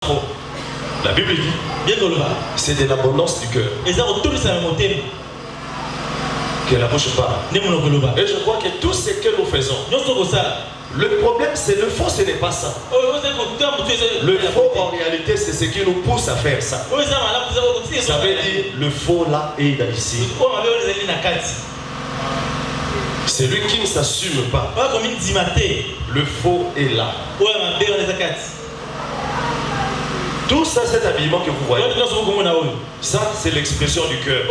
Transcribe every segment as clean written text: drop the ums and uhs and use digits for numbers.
La Bible dit, c'est de l'abondance du cœur que la bouche parle. Et je crois que tout ce que nous faisons, le problème c'est le faux, ce n'est pas ça. Le faux en réalité c'est ce qui nous pousse à faire ça. Ça veut dire le faux là et là ici. C'est lui qui ne s'assume pas. Le faux est là. Tout ça, cet habillement que vous voyez, ça c'est l'expression du cœur.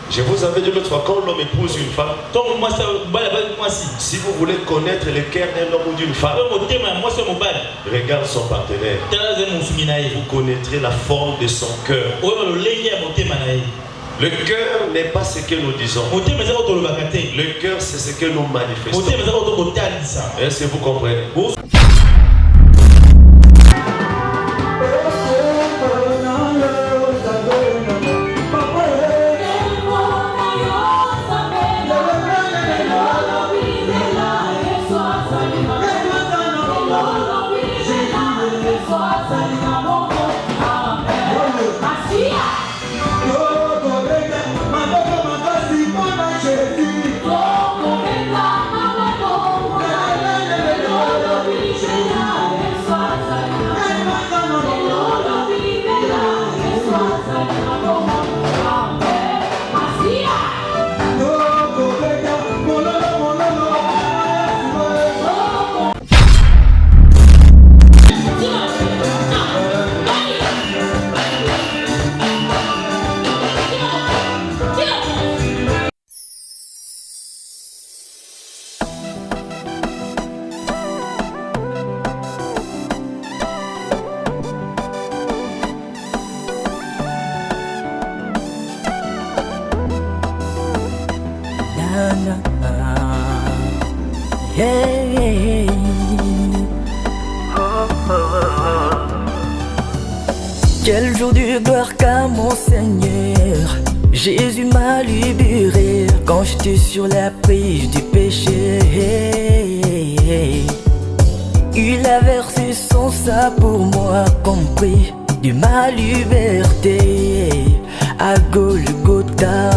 Je vous avais dit l'autre fois, quand l'homme épouse une femme, si vous voulez connaître le cœur d'un homme ou d'une femme, regarde son partenaire. Vous connaîtrez la forme de son cœur. Le cœur n'est pas ce que nous disons. Le cœur, c'est ce que nous manifestons. Est-ce que vous comprenez? Quel jour de gloire qu'à mon Seigneur, Jésus m'a libéré quand j'étais sur la prise du péché. Il a versé son sang pour moi, compris de ma liberté à Golgotha.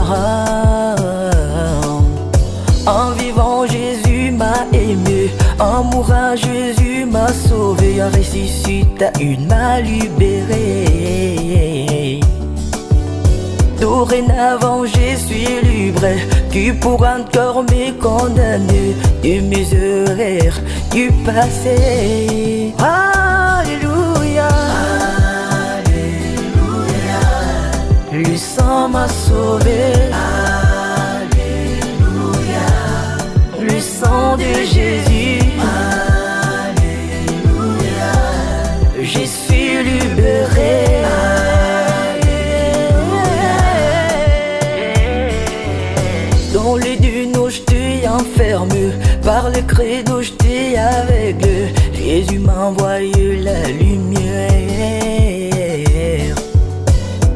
En vivant, Jésus m'a aimé. En mourant, Jésus m'a sauvé. En ressuscitant, il m'a libéré. Dorénavant, je suis libre. Tu pourras encore me condamner de mes erreurs du passé. Alléluia. Alléluia. Le sang m'a sauvé. Le sang de Jésus, Alléluia. Je suis libéré, Alléluia. Dans les dunes je t'ai enfermé, par le credo je t'ai aveugle. Jésus m'a envoyé la lumière.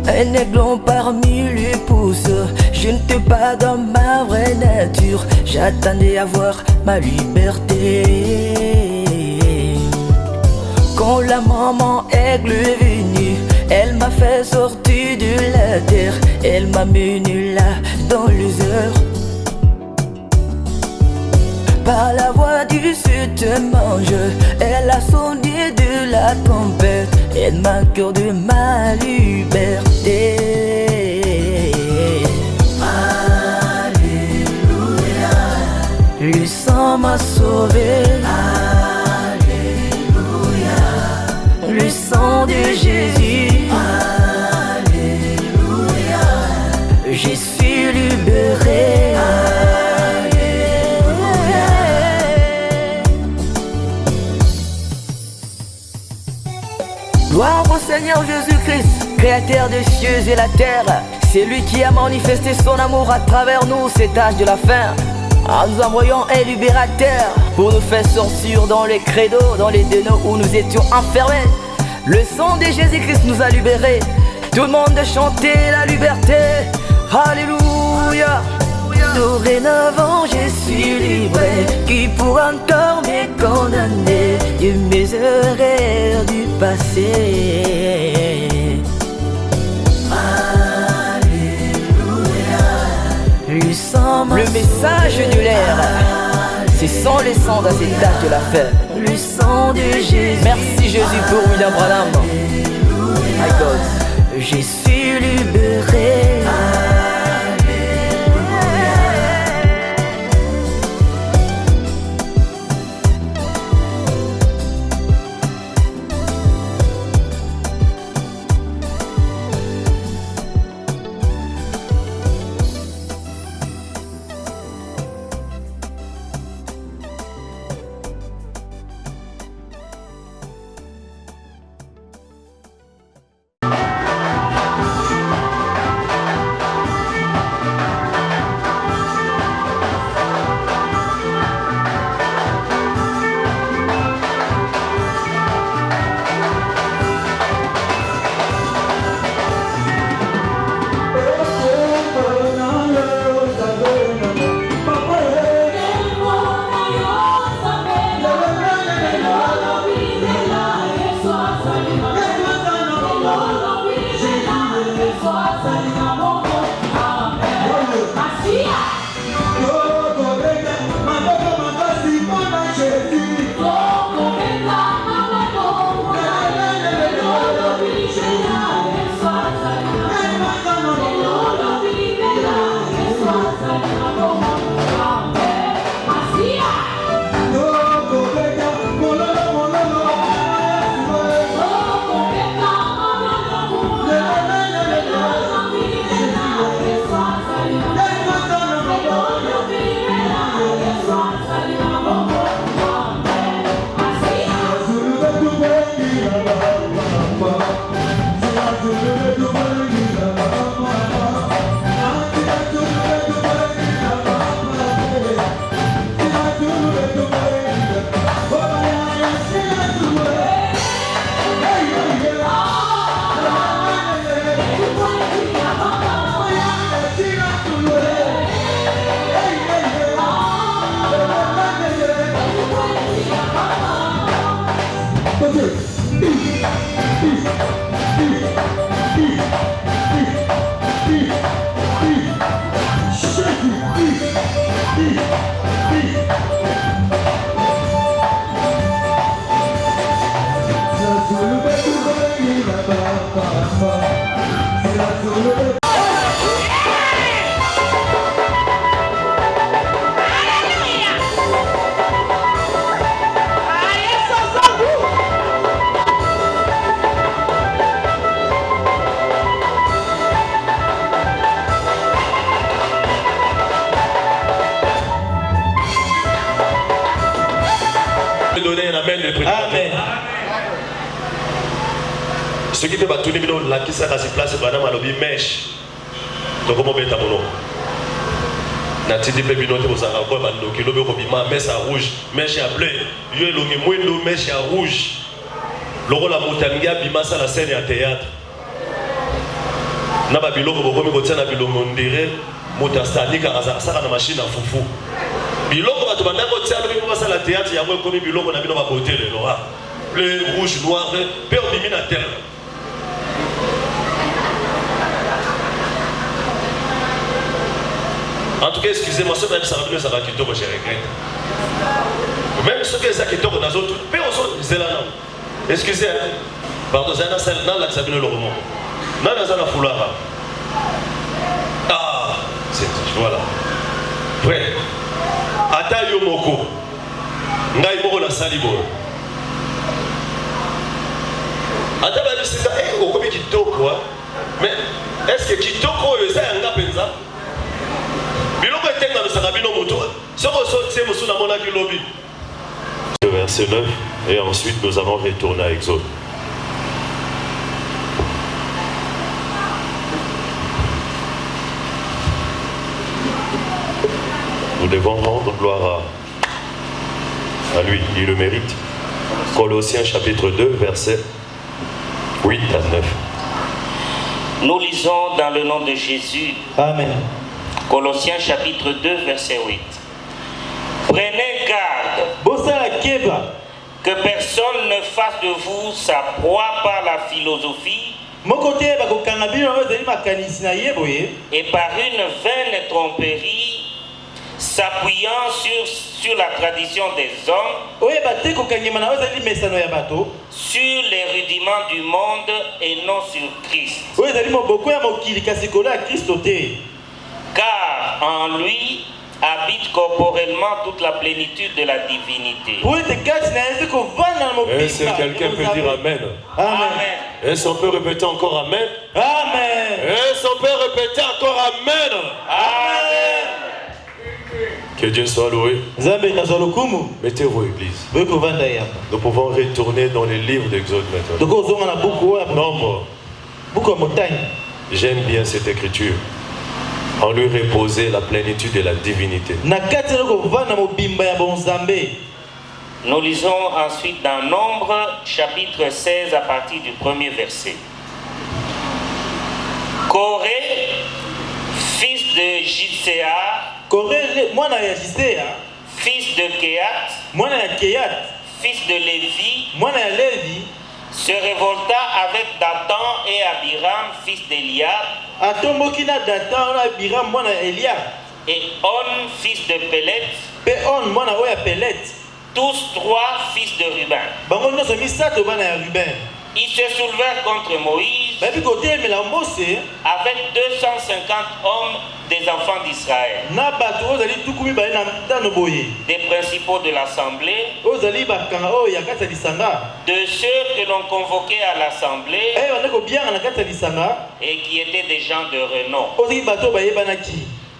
Un aiglon parmi les pousses, je n'étais pas dans ma vraie nature. J'attendais à voir ma liberté. Quand la maman aigle est venue, elle m'a fait sortir de la terre. Elle m'a mené là dans les heures. Par la voix du mange, elle a sonné de la tempête. Elle m'accorde ma liberté. Alléluia. Le sang m'a sauvé. Alléluia. Le sang de Jésus. Alléluia. Je suis libéré. Gloire au Seigneur Jésus-Christ, créateur des cieux et la terre. C'est lui qui a manifesté son amour à travers nous, cet âge de la fin, en nous envoyant un libérateur pour nous faire sortir dans les credos, dans les dénaux où nous étions enfermés. Le sang de Jésus-Christ nous a libérés. Tout le monde chanter la liberté. Alléluia. Dorénavant je suis libre. Qui pourra encore me condamner de mes erreurs du passé? Le message de l'air, ce sont les sons dans cet âge de la fête. Le sang de Jésus. Merci Jésus pour William Branham. My God, je suis libéré. Amen. Ce qui fait que tout le monde là qui s'est à place, c'est madame Alobi mèche. Donc comment bête à mon nom? Natidi pe binote aux arabes, bando qui lobe robima mèche à rouge, mèche à bleu, yeux longue moindo mèche à rouge. Loro la moutanga bima ça la scène à théâtre. Na ba biloko bokomi kotia na biloko ndire mutastani ka azaka na machine à foufou. Biloko bato bandako tia lobi ko ça la théâtre ya ko komi biloko na bino ba côté le noir. Bleu, rouge, noir, peur bimi na terre. En tout cas, excusez-moi, ce même ça va nous avoir quitté, je regrette. Même ceux qui ont quitté, on a d'autres, mais on s'en excusez, pardon, c'est un seul dans la Sabine le roman. Dans la foulard. Ah, c'est voilà. Prêt. Ata yomoko. Ngai moko na salibo. Ata ba c'est ça, eh, au komi kitoko, mais est-ce que kitoko ça yanga penza? Verset 9 et ensuite nous allons retourner à Exode. Nous devons rendre gloire à lui, il le mérite. Colossiens chapitre 2 verset 8 à 9. Nous lisons dans le nom de Jésus. Amen. Colossiens chapitre 2 verset 8. Prenez garde que personne ne fasse de vous sa proie par la philosophie et par une vaine tromperie, s'appuyant sur la tradition des hommes, sur les rudiments du monde et non sur Christ. Car en lui habite corporellement toute la plénitude de la divinité. Est-ce que quelqu'un peut dire Amen? Amen. Est-ce qu'on peut répéter encore Amen? Amen. Est-ce qu'on peut répéter encore Amen? Amen. Que Dieu soit loué. Mettez-vous, Église. Nous pouvons retourner dans les livres d'Exode maintenant. Nombre. J'aime bien cette écriture. En lui reposer la plénitude de la divinité. Nous lisons ensuite dans Nombre chapitre 16 à partir du premier verset. Corée, fils de Jitséa, fils de Kéat, fils de Lévi, se révolta avec Dathan et Abiram, fils d'Eliab, et On, fils de Pélet, tous trois fils de Ruben. Ils se soulevèrent contre Moïse avec 250 hommes des enfants d'Israël, des principaux de l'assemblée, de ceux que l'on convoquait à l'assemblée et qui étaient des gens de renom.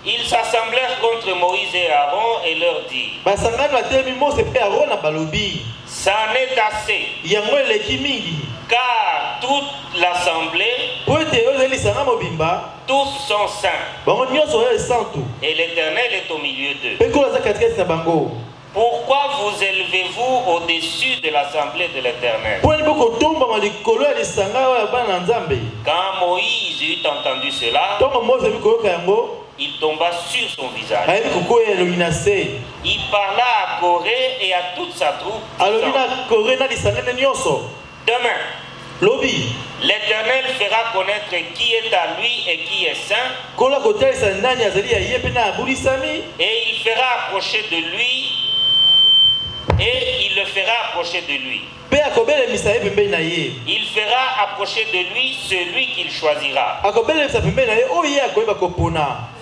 Ils s'assemblèrent contre Moïse et Aaron et leur dirent: ça en est assez, car toute l'assemblée, tous sont saints, et l'Éternel est au milieu d'eux. Pourquoi vous élevez-vous au-dessus de l'assemblée de l'Éternel? Quand Moïse eut entendu cela, il tomba sur son visage. Il parla à Corée et à toute sa troupe, disant: demain, l'Éternel fera connaître qui est à lui et qui est saint, et il fera approcher de lui, et il le fera approcher de lui. Il fera approcher de lui celui qu'il choisira.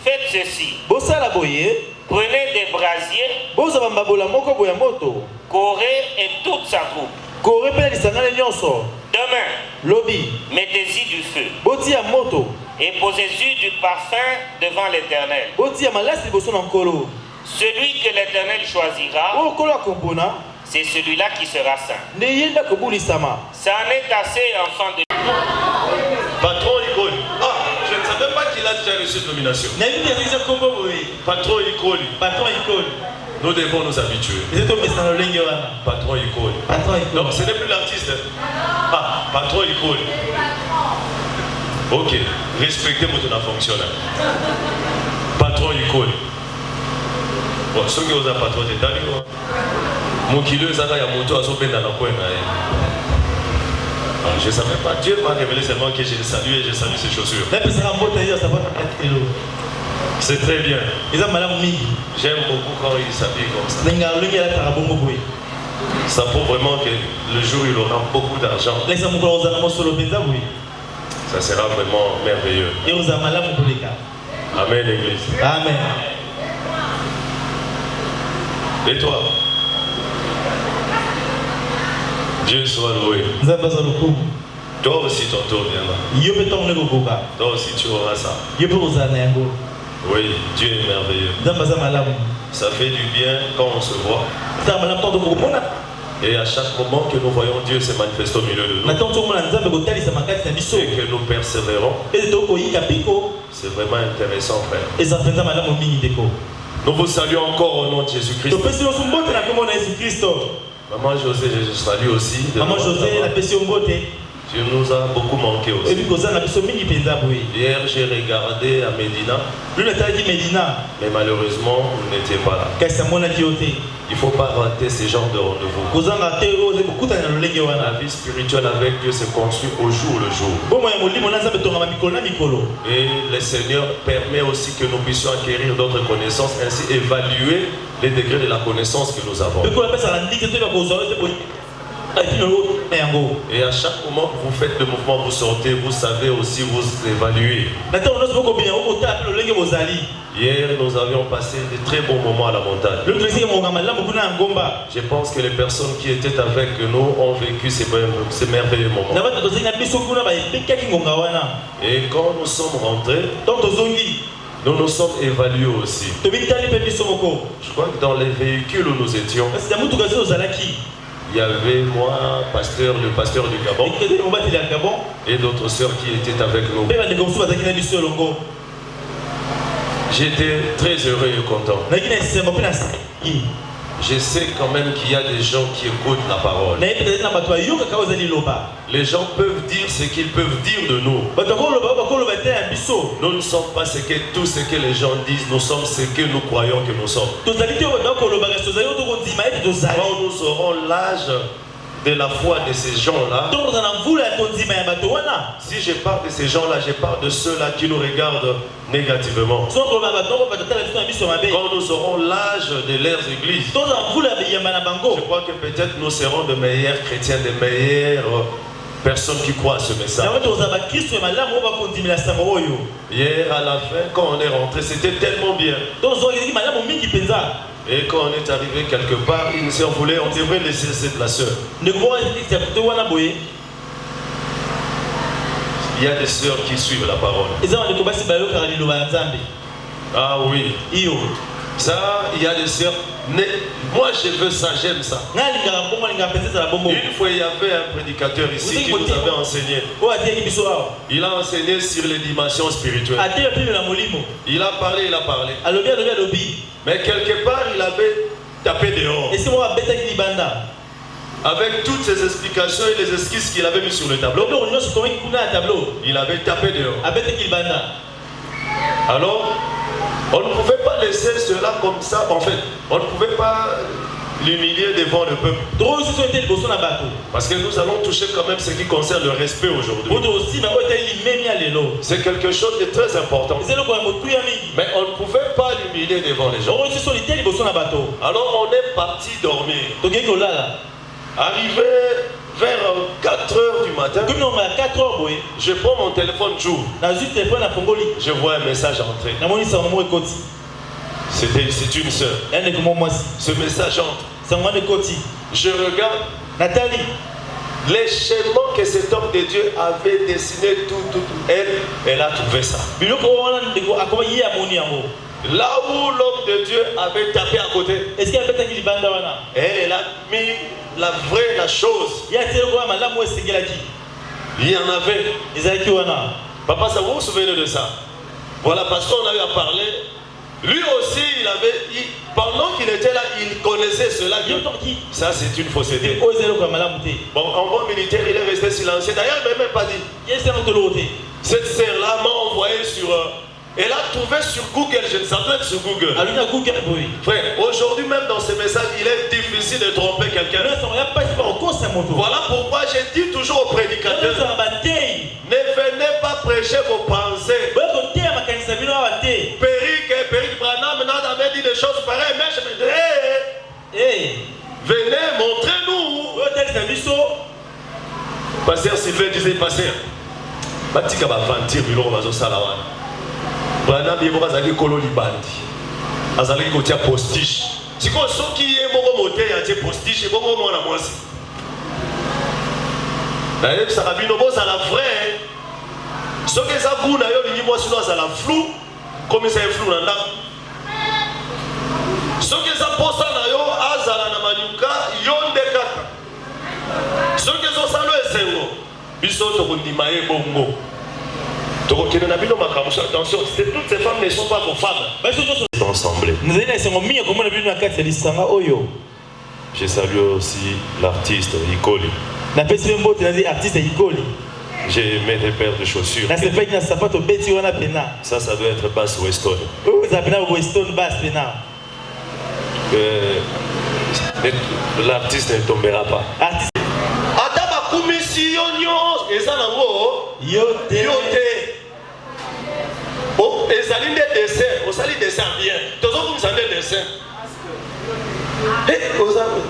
Faites ceci. Prenez des brasiers, Corée et toute sa troupe. Demain, mettez-y du feu et posez-y du parfum devant l'Éternel. Celui que l'Éternel choisira, c'est celui-là qui sera saint. Ça en est assez, enfant de... Patron Ikoli. Ah, je ne savais pas qu'il a déjà reçu une nomination. Patron Ikoli. Nous devons nous habituer. Patron Ikoli. Donc ce n'est plus l'artiste. Ah, Patron Ikoli. Ok, respectez mon fonctionnaire. Patron Ikoli. Bon, ceux qui ont un patron d'État, mon kilo est à la moto à son dans la coin. Je ne savais pas, Dieu m'a révélé seulement que je le salue et je salue ses chaussures. C'est très bien. J'aime beaucoup quand il s'habille comme ça. Ça prouve vraiment que le jour où il aura beaucoup d'argent, ça sera vraiment merveilleux. Amen, Église. Amen. Et toi? Dieu soit loué. Toi aussi ton tour viendra. Toi aussi tu auras ça. Oui, Dieu est merveilleux. Ça fait du bien quand on se voit. Et à chaque moment que nous voyons Dieu se manifester au milieu de nous, et que nous persévérons, c'est vraiment intéressant, frère. Nous vous saluons encore au nom de Jésus-Christ. Maman José, je salue aussi. Maman José, la Tu nous as beaucoup manqué aussi. Hier, j'ai regardé à Médina. Mais malheureusement, vous n'étiez pas là. Il ne faut pas rater ces genres de rendez-vous. La vie spirituelle avec Dieu se construit au jour le jour. Et le Seigneur permet aussi que nous puissions acquérir d'autres connaissances, ainsi évaluer les degrés de la connaissance que nous avons. Et à chaque moment que vous faites le mouvement, vous sortez, vous savez aussi vous évaluer. Hier, nous avions passé de très bons moments à la montagne. Je pense que les personnes qui étaient avec nous ont vécu ces merveilleux moments. Et quand nous sommes rentrés, nous nous sommes évalués aussi. Je crois que dans les véhicules où nous étions, il y avait moi, le pasteur du Gabon, et d'autres sœurs qui étaient avec nous. J'étais très heureux et content. Je sais quand même qu'il y a des gens qui écoutent la parole. Les gens peuvent dire ce qu'ils peuvent dire de nous. Nous ne sommes pas tout ce que les gens disent, nous sommes ce que nous croyons que nous sommes. Quand nous aurons l'âge de la foi de ces gens-là, si je parle de ces gens-là, je parle de ceux-là qui nous regardent négativement. Quand nous aurons l'âge de leurs églises, je crois que peut-être nous serons de meilleurs chrétiens, de meilleures personnes qui croient à ce message. Hier à la fin, quand on est rentré, c'était tellement bien. Et quand on est arrivé quelque part, il nous voulait, on devrait laisser cette la sœur. Il y a des sœurs qui suivent la parole. Ah oui. Ça, il y a des sœurs. Moi je veux ça, j'aime ça. Une fois il y avait un prédicateur ici qui nous avait enseigné. Il a enseigné sur les dimensions spirituelles. Il a parlé. Mais quelque part il avait tapé dehors. Avec toutes ces explications et les esquisses qu'il avait mis sur le tableau, il avait tapé dehors. Alors, on ne pouvait pas laisser cela comme ça. En fait, on ne pouvait pas l'humilier devant le peuple. Parce que nous allons toucher quand même ce qui concerne le respect aujourd'hui. C'est quelque chose de très important. Mais on ne pouvait pas l'humilier devant les gens. Alors on est parti dormir. Arrivé vers 4h du matin, je prends mon téléphone jour. Je vois un message entrer. C'est une sœur. Ce message entre. Je regarde Nathalie. Les schémas que cet homme de Dieu avait dessiné, tout, elle a trouvé ça. Là où l'homme de Dieu avait tapé à côté, elle a mis la chose. Il y en avait. Papa, ça vous vous souvenez de ça? Voilà, parce qu'on a eu à parler. Lui aussi, pendant qu'il était là, il connaissait cela. Ça, c'est une fausseté. Bon, en bon militaire, il est resté silencieux. D'ailleurs, il ne m'a même pas dit. Cette sœur-là m'a envoyé sur... Elle a trouvé sur Google, je ne sais pas sur Google. Frère, aujourd'hui même dans ce message, il est difficile de tromper quelqu'un. Voilà pourquoi je dis toujours aux prédicateurs, ne venez pas prêcher vos pensées. Péric Branham avait dit des choses pareilles, mais je me dis, venez, montrez-nous. Pasteur Sylvain disait, pasteur, Batika va vantir, Bilo Mazo Salawan. Branham est mort à Kolo Libandi. Azali Kotia postiche. Si on sent qu'il est mort au motel, il y a des postiches, et bon, moi, on a moi aussi. D'ailleurs, ça va bien au à la vraie. Ce que ça vous n'a eu, moi, sinon, ça la flou. Comme ça est flou dans l'âme. Ce que ça pose à la yo, Azala na Manyuka, Yonde Kaka. Ce que ça salo est zéro. Biso to kundimaye bongo. Attention, toutes ces femmes ne sont pas vos femmes. Ils sont ensemble. Je salue aussi l'artiste Ikoli. J'ai mis des paires de chaussures. Ça doit être basse Weston. L'artiste ne tombera pas. Oh, et ça des dessins, on s'allie des dessins bien. Tous autres vous avez des dessins. Eh, vous avez.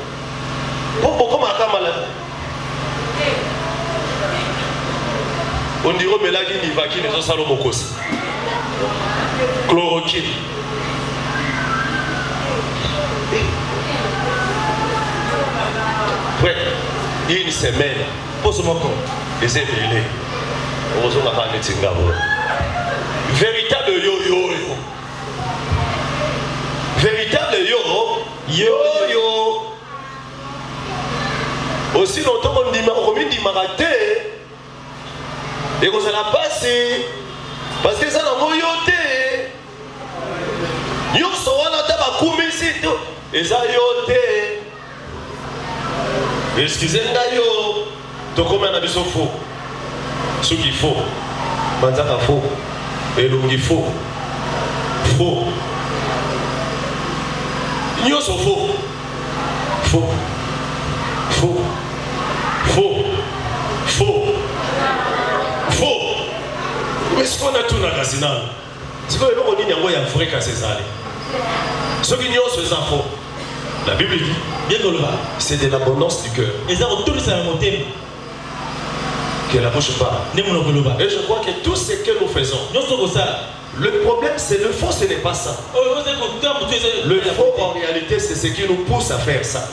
Pourquoi ma caméra? On dirait mais là qu'il n'y va qui les salons mokos. Chloroquine. Après une semaine, pour ce moment, les éveillés. Heureusement qu'on n'a pas de Singapore. Véritable yo-yo. Véritable yo-yo. Aussi longtemps qu'on dit marathé. Et qu'on s'en a passé. Parce que ça n'a pas yoté. Yo soa na taba kumisito. Et ça yoté. Excusez-moi yo. Tokoma na biso faux. Ce qu'il faut. Manzaka faux. Et l'homme faux. Faux. Nous sommes faux. Faux. Faux. Faux. Faux. Faux. Mais ce qu'on a tout dans la casino, c'est qu'on a dit qu'il y a un vrai casse ça. Ce qui nous c'est faux. La Bible dit, c'est de l'abondance du cœur. Et ça retourne sur mon thème. Que la bouche parle. Et je crois que tout ce que nous faisons, le problème c'est le faux, ce n'est pas ça. Le faux en réalité c'est ce qui nous pousse à faire ça.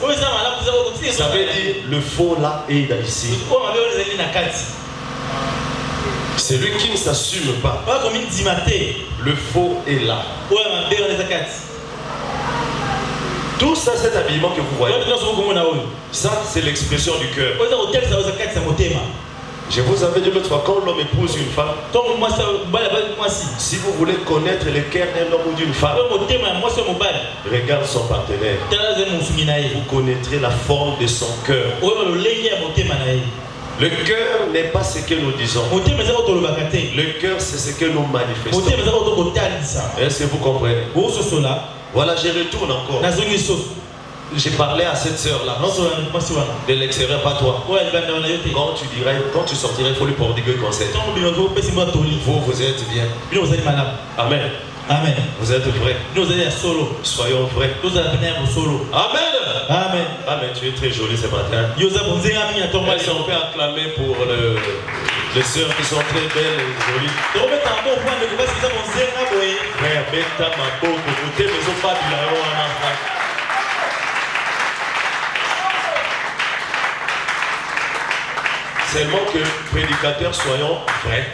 Ça veut dire le faux là est ici. Celui qui ne s'assume pas, le faux est là. Tout ça, cet habillement que vous voyez, ça c'est l'expression du cœur. Je vous avais dit l'autre fois, quand l'homme épouse une femme, si vous voulez connaître le cœur d'un homme ou d'une femme, regarde son partenaire. Vous connaîtrez la forme de son cœur. Le cœur n'est pas ce que nous disons. Le cœur, c'est ce que nous manifestons. Est-ce que vous comprenez? Voilà, je retourne encore. J'ai parlé à cette sœur-là, de l'extérieur, pas toi. Quand tu sortirais, il faut lui porter un conseil. Vous êtes bien. Amen. Amen. Vous êtes vrai. Soyons vrais. Amen. Amen. Amen. Tu es très jolie ce matin. Est-ce qu'on peut acclamer pour les sœurs qui sont très belles et jolies? Frère, Beta Mako, écoutez, mais on pas du seulement que prédicateurs soyons vrais.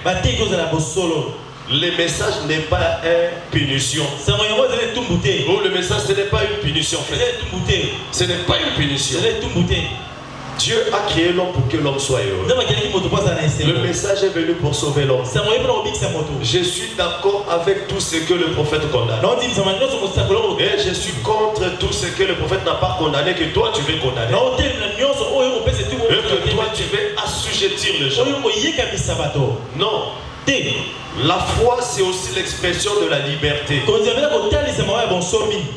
Le message n'est pas une punition. Oh, le message ce n'est pas une punition. Ce n'est pas une punition. Dieu a créé l'homme pour que l'homme soit heureux. Le message est venu pour sauver l'homme. Je suis d'accord avec tout ce que le prophète condamne. Et je suis contre tout ce que le prophète n'a pas condamné, que toi tu veux condamner. Et que toi tu veux assujettir les gens. Non. La foi, c'est aussi l'expression de la liberté.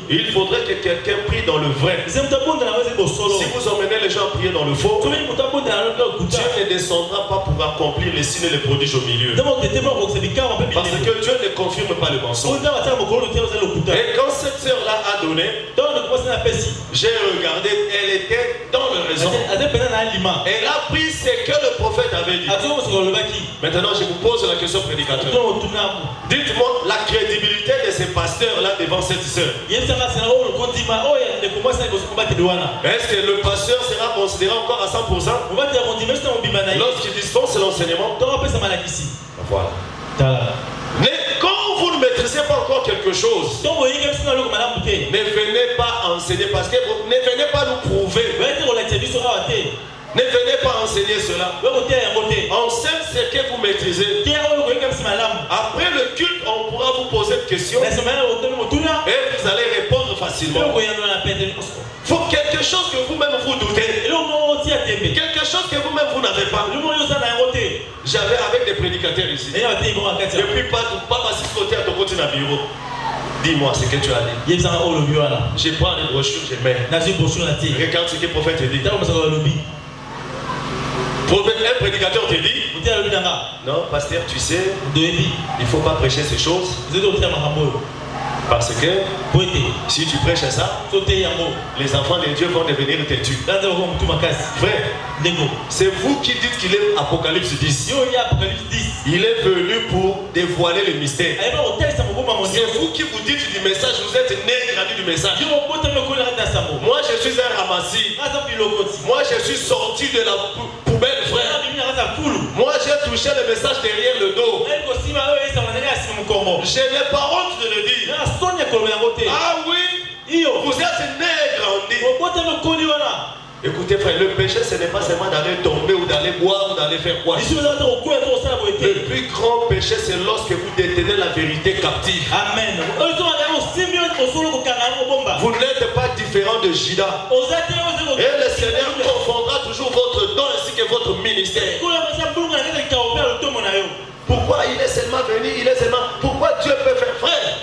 Il faudrait que quelqu'un prie dans le vrai. Si vous emmenez les gens à prier dans le faux, Dieu ne descendra pas pour accomplir les signes et les prodiges au milieu. Parce que Dieu ne confirme pas le mensonge. Et quand cette sœur-là a donné, j'ai regardé, elle était dans le raison. Elle a pris ce que le prophète avait dit. Maintenant, je vous pose la question prédicateur. Dites-moi la crédibilité de ces pasteurs-là devant cette sœur. Est-ce que le pasteur sera considéré encore à 100% lorsqu'il dispense l'enseignement? Voilà. Mais quand vous ne maîtrisez pas encore quelque chose, ne venez pas enseigner parce que vous ne venez pas nous prouver. Ne venez pas enseigner cela. Enseigne ce que vous maîtrisez. Après le culte, on pourra vous poser une question et vous allez répondre facilement. Il faut que quelque chose que vous-même vous doutez, quelque chose que vous-même vous n'avez pas. J'avais avec des prédicateurs ici. Depuis pas assis côté à ton côté dans le bureau. Dis-moi ce que tu as dit. Je prends les brochures, je mets. Regarde ce que le prophète te dit. Un prédicateur te dit, non, pasteur, tu sais, il ne faut pas prêcher ces choses. Parce que si tu prêches ça, les enfants de Dieu vont devenir têtus. Frère, c'est vous qui dites qu'il est Apocalypse 10. Il est venu pour dévoiler le mystère. C'est vous qui vous dites du message, vous êtes né grandi du message. Moi je suis un ramassis. Moi je suis sorti de la poubelle, frère. Moi j'ai touché le message derrière le dos. Je n'ai pas honte de le dire. Ah oui, vous êtes né grandi. Écoutez frère, le péché ce n'est pas seulement d'aller tomber ou d'aller boire ou d'aller faire quoi. Le plus grand péché c'est lorsque vous détenez la vérité captive. Amen. Vous n'êtes pas différent de Judas. Et le Seigneur confondra toujours votre don ainsi que votre ministère. Pourquoi il est seulement venu, pourquoi Dieu peut faire frère?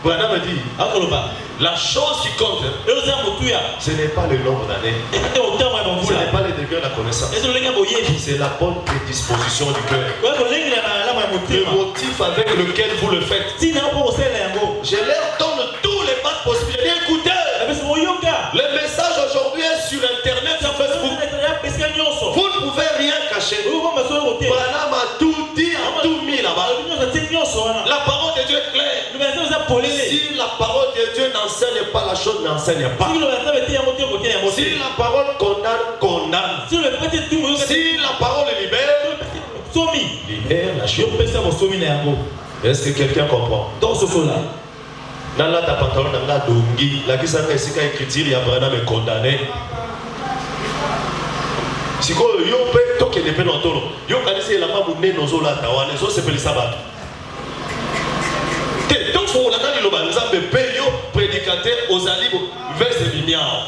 Voilà me dit, la chose qui compte, ce n'est pas le nombre d'années, ce n'est pas le degré de la connaissance, c'est la bonne prédisposition du cœur, le motif avec lequel vous le faites. Je leur donne tous les pas possibles. Écoutez, le message aujourd'hui est sur internet, sur Facebook. Vous ne pouvez rien cacher. Branham a tout dit, a tout mis là-bas. La parole de Dieu est claire. Si la parole de Dieu n'enseigne pas, la chose n'enseigne pas. Si la parole condamne, condamne. Si la parole libère, libère la chose. Est-ce que quelqu'un comprend? Dans ce sens-là, dans la pantalon, dans la dongi, la qui s'appelle écriture, il y a Branham est condamné. Si vous avez un peu de peine en tour, vous avez la main de nos ola, les autres c'est le sabbat. Donc, il faut que vous paye prédicateur aux alibes vers les lumières.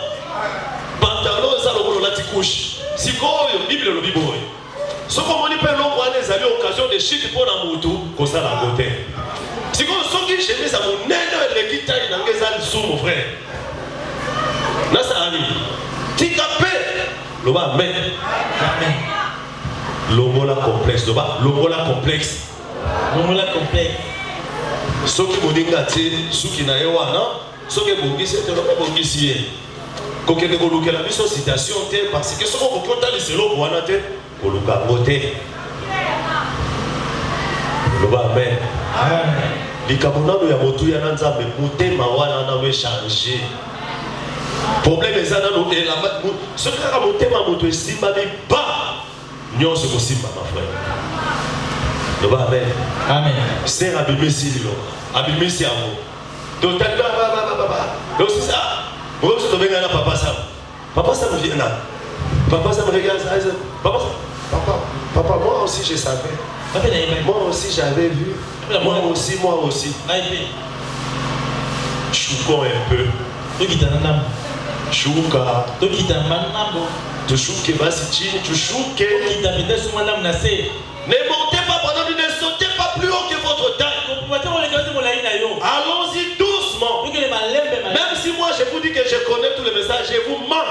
Pantalon, ça le lati couche. Si vous avez une Bible, le Bible. Ce qu'on dit, les amis, occasion de chute pour la moto, comme ça la beauté. Si vous avez une chemise à mon nez, le guitare, il y a un sous mon frère. Là, ça arrive. Ticapé. Loba, amen. L'homola complexe. Loba, l'homola complexe. L'homola complexe. Ce qui vous dit, ce qui n'a pas, ce qui vous dit, c'est que vous dit, quand vous avez la mission citation, parce que ce que vous avez dit, c'est l'eau pour anater, pour le gaboter. Loba, amen. Les Camerounais, il y a beaucoup de gens qui ont changé. Problème est là, ce qui a monté ma moto ici, ma vie, bah, nous sommes aussi, ma frère. Amen. Amen. C'est abîmé ici, abîmé ici à vous. Donc, donc c'est ça. Vous vous trouvez là, papa ça. Papa ça me vient là. Papa ça me regarde. Papa ça. Papa, moi aussi je savais. Moi aussi j'avais vu. Moi aussi. Choucons un peu. Chouka. Tu chouques vas-y, tu chouques. Ne montez pas pendant ne sautez pas plus haut que votre taille. Allons-y doucement. Même si moi je vous dis que je connais tous les messages, je vous mens.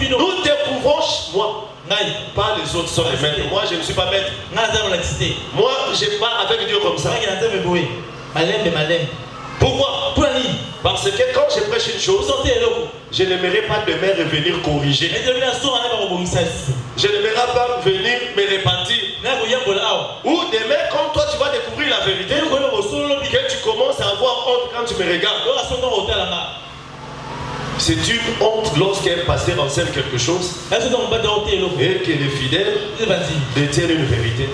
Nous découvrons moi. Pas les autres sont les maîtres. Moi je ne suis pas maître. Moi je pars avec Dieu comme ça. Pourquoi? Parce que quand je prêche une chose, je n'aimerais pas demain revenir corriger. Je n'aimerais pas venir me repentir. Ou demain, quand toi tu vas découvrir la vérité, que tu commences à avoir honte quand tu me regardes. C'est une honte lorsqu'un pasteur enseigne quelque chose et que les fidèles détiennent une vérité.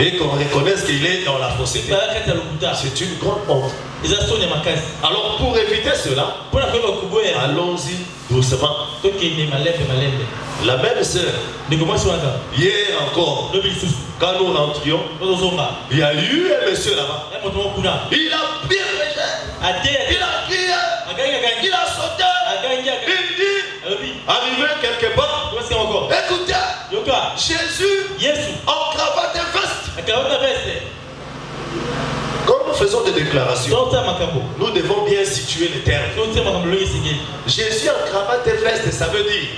Et qu'on reconnaisse qu'il est dans la fausseté. C'est une grande honte. Alors pour éviter cela, allons-y doucement. La même sœur, hier encore, quand nous rentrions, il y a eu un monsieur là-bas. Il a bien prêché. Il a crié. Il a sauté. arrivé quelque part. Écoutez, Jésus en cravate et veste. Quand nous faisons des déclarations, nous devons bien situer les termes. Jésus en cravate et veste, ça veut dire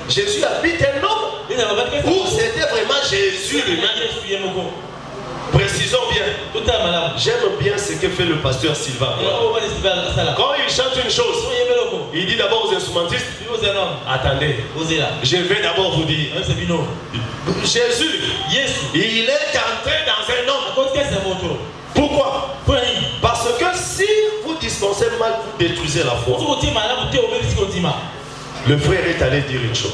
Jésus habite un homme ou c'était vraiment Jésus lui-même? Précisons bien. J'aime bien ce que fait le pasteur Sylvain. Quand il chante une chose, il dit d'abord aux instrumentistes, attendez, je vais d'abord vous dire, Jésus, il est entré dans un homme. Pourquoi? Parce que si vous dispensez mal, vous détruisez la foi. Le frère est allé dire une chose.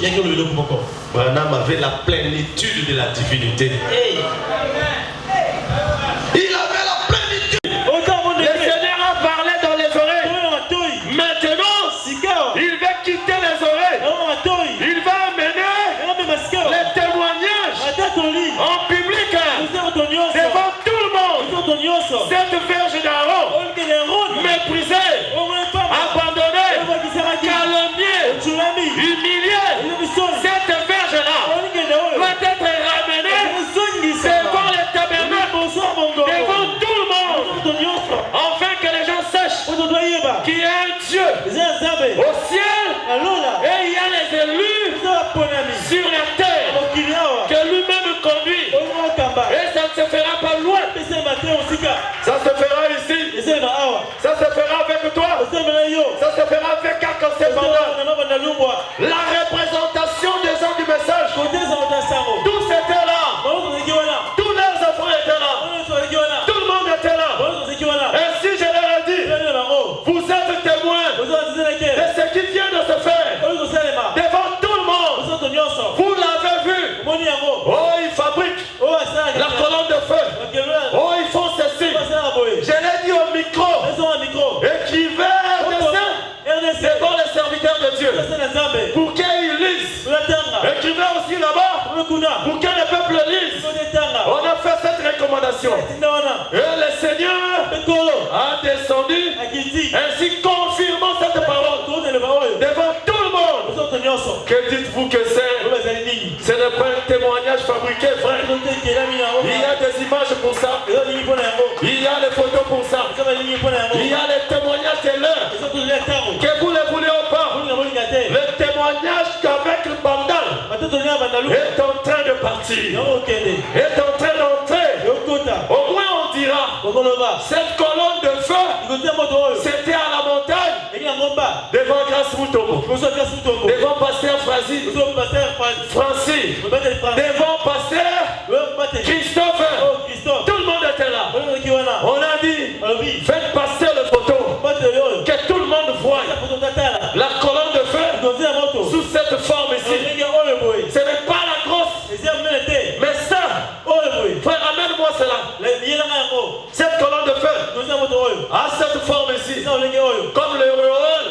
Branham avait la plénitude de la divinité. Il avait la plénitude. Le Seigneur a parlé dans les oreilles. Maintenant, il va quitter les oreilles. Il va amener les témoignages en public devant tout le monde. Cette Vierge d'Aaron, méprisée, abandonnée, calomniée, humiliée, cette Vierge-là doit être ramenée devant les tabernacles, devant tout le monde, afin que les gens sachent qu'il y a un Dieu au ciel et il y a les élus sur la terre que lui-même conduit. Et ça ne se fera pas loin. Ça se fera ici. Ça se fera avec toi. Ça se fera avec Kakosepanda. La représentation des gens du message. Tous étaient là. Tous leurs enfants étaient là. Tout le monde était là. Ainsi je leur ai dit, vous êtes témoins de ce qui vient de se faire devant tout le monde. Vous l'avez vu. Oh, ils fabriquent la colonne de feu. Oh, ils font ceci. Je l'ai dit au micro. Écrivez RDC devant les serviteurs de Dieu pour qu'ils lisent. Écrivez aussi là-bas pour que le peuple lise. On a fait cette recommandation. Et le Seigneur a descendu ainsi confirmant cette parole devant tout le monde. Que dites-vous que c'est? Ce n'est pas un témoignage fabriqué, frère. Il y a des images pour ça. Il y a les photos pour ça. Il y a les témoignages de l'heure. Que vous les voulez ou pas, le témoignage qu'avec le bandal est en train de partir. Est en train d'entrer. Au moins on dira, cette colonne de feu, c'était à la montagne, devant Grâce Moutombo, devant Pasteur Francis, devant Pasteur Christophe. Tout le monde était là. On a dit, faites passer le photo, que tout le monde voit la colonne de feu sous cette forme ici. Ce n'est pas la grosse, mais ça, frère, amène-moi cela. Cette colonne de feu a cette forme ici, comme le rôle.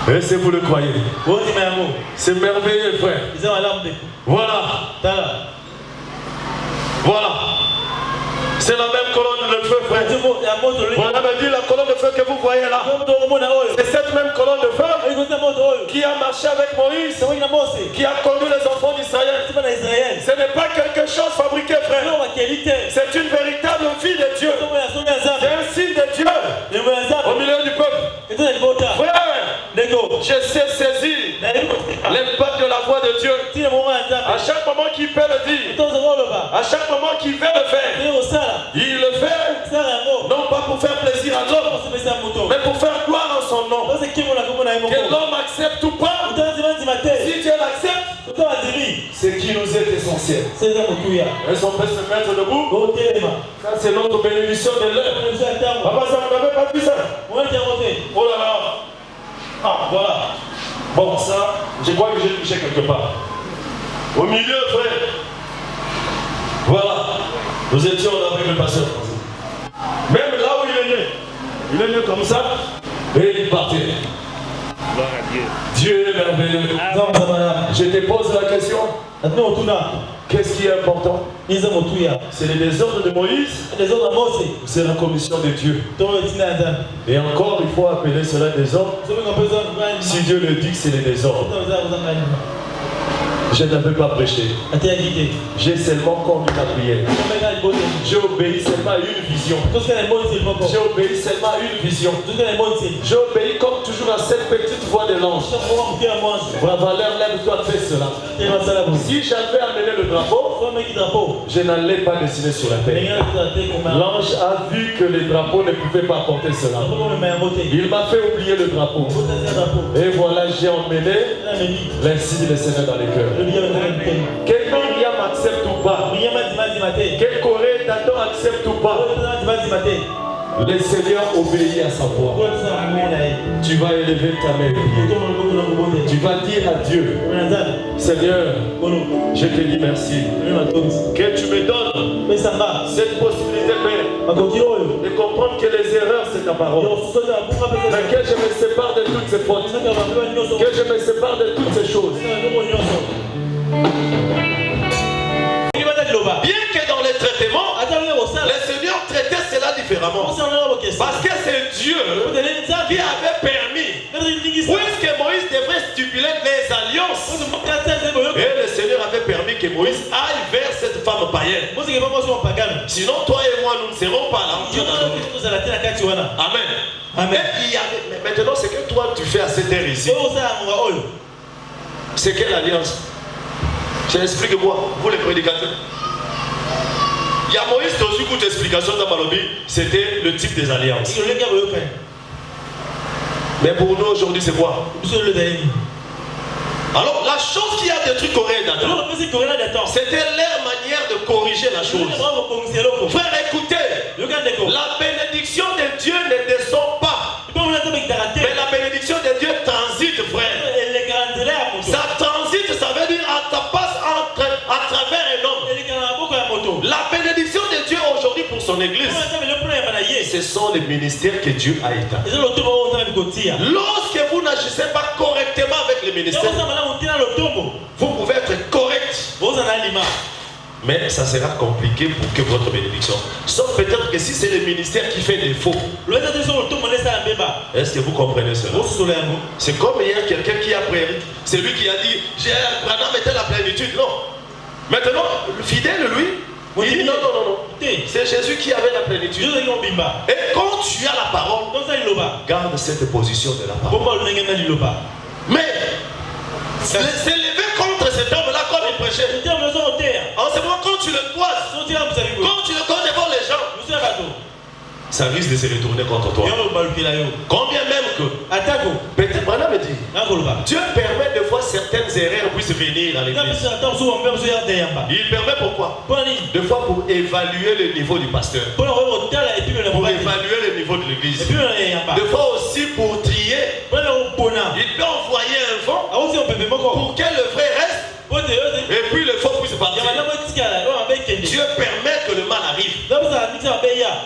Et si vous le croyez, c'est merveilleux, frère. Voilà. C'est la même colonne de feu, frère. On avait dit la colonne de feu que vous voyez là. C'est cette même colonne de feu qui a marché avec Moïse, qui a conduit les enfants d'Israël. Ce n'est pas quelque chose fabriqué, frère. C'est une véritable vie de Dieu. C'est un signe de Dieu au milieu du peuple. Frère, je sais saisir l'impact de la voix de Dieu. À chaque moment qu'il peut le dire, à chaque moment qu'il veut le faire, il le fait non pas pour faire plaisir à l'homme, mais pour faire gloire en son nom. Que l'homme accepte ou pas, si Dieu l'accepte, c'est qui nous est essentiel. Est-ce qu'on peut se mettre debout? Ça c'est notre bénédiction de l'heure. Papa, ça vous n'avez pas vu ça? Oh là là. Ah voilà. Bon, ça, je crois que j'ai touché quelque part. Au milieu, frère. Voilà. Nous étions là avec le pasteur. Même là où il est né comme ça, et il partait. Gloire à Dieu. Dieu est merveilleux. Je te pose la question. Qu'est-ce qui est important? C'est les désordres de Moïse, c'est la commission de Dieu. Et encore, il faut appeler cela désordre. Si Dieu le dit que c'est les désordres. Je n'avais pas prêché. J'ai seulement conduit la prière. J'ai obéi seulement à une vision. J'ai obéi seulement à une vision. J'ai obéi comme toujours à cette petite voix de l'ange. Ma valeur, lève-toi, fais cela. Si j'avais amené le drapeau, je n'allais pas dessiner sur la terre. L'ange a vu que les drapeaux ne pouvaient pas porter cela. Il m'a fait oublier le drapeau. Et voilà, j'ai emmené l'insigne du Seigneur dans les cœurs. Que Myriam accepte ou pas, que Corée d'Adam accepte ou pas, le Seigneur obéit à sa voix. Tu vas élever ta main. Tu vas dire à Dieu, Seigneur, je te dis merci. Que tu me donnes cette possibilité, Père, de comprendre que les erreurs, c'est ta parole. Mais que je me sépare de toutes ces fautes. Que je me sépare de toutes ces choses. Bien que dans les traitements, le Seigneur traitait cela différemment. Parce que c'est Dieu qui avait permis. Puisque Moïse devrait stipuler les alliances. Et le Seigneur avait permis que Moïse aille vers cette femme païenne. Sinon, toi et moi, nous ne serons pas là. Amen. Amen. Mais maintenant, c'est que toi, tu fais à cette heure ici. C'est quelle alliance? Explique-moi, vous les prédicateurs. Il y a Moïse dans une courte explication dans Malobi, c'était le type des alliances. Mais pour nous aujourd'hui, c'est quoi? Alors, la chose qui a détruit Corée d'Adam, c'était leur manière de corriger la chose. Frère, écoutez, la bénédiction de Dieu ne descend pas. Mais la bénédiction de Dieu transite, frère. Ça transite, ça veut dire ça passe à travers un homme. La bénédiction de Dieu aujourd'hui pour son église, ce sont les ministères que Dieu a établis. Lorsque vous n'agissez pas correctement avec les ministères, vous pouvez être correct. Mais ça sera compliqué pour que votre bénédiction. Sauf peut-être que si c'est le ministère qui fait défaut. Est-ce que vous comprenez cela? C'est comme hier quelqu'un qui a prié. C'est lui qui a dit, Branham était la plénitude. Non. Maintenant, le fidèle, lui, il dit non. C'est Jésus qui avait la plénitude. Et quand tu as la parole, garde cette position de la parole. Mais s'élever contre cet homme-là comme il prêchait. En ce moment, quand tu le croises, quand tu le connais devant les gens, ça risque de se retourner contre toi. Combien même que peut-être Branham me dit, Dieu permet des fois certaines erreurs puissent venir dans l'église. Il permet pourquoi? Des fois pour évaluer le niveau du pasteur, pour évaluer le niveau de l'église, des fois aussi pour trier. Il peut envoyer un vent pour que le vrai reste et puis le faux puisse partir. Dieu permet que le mal arrive.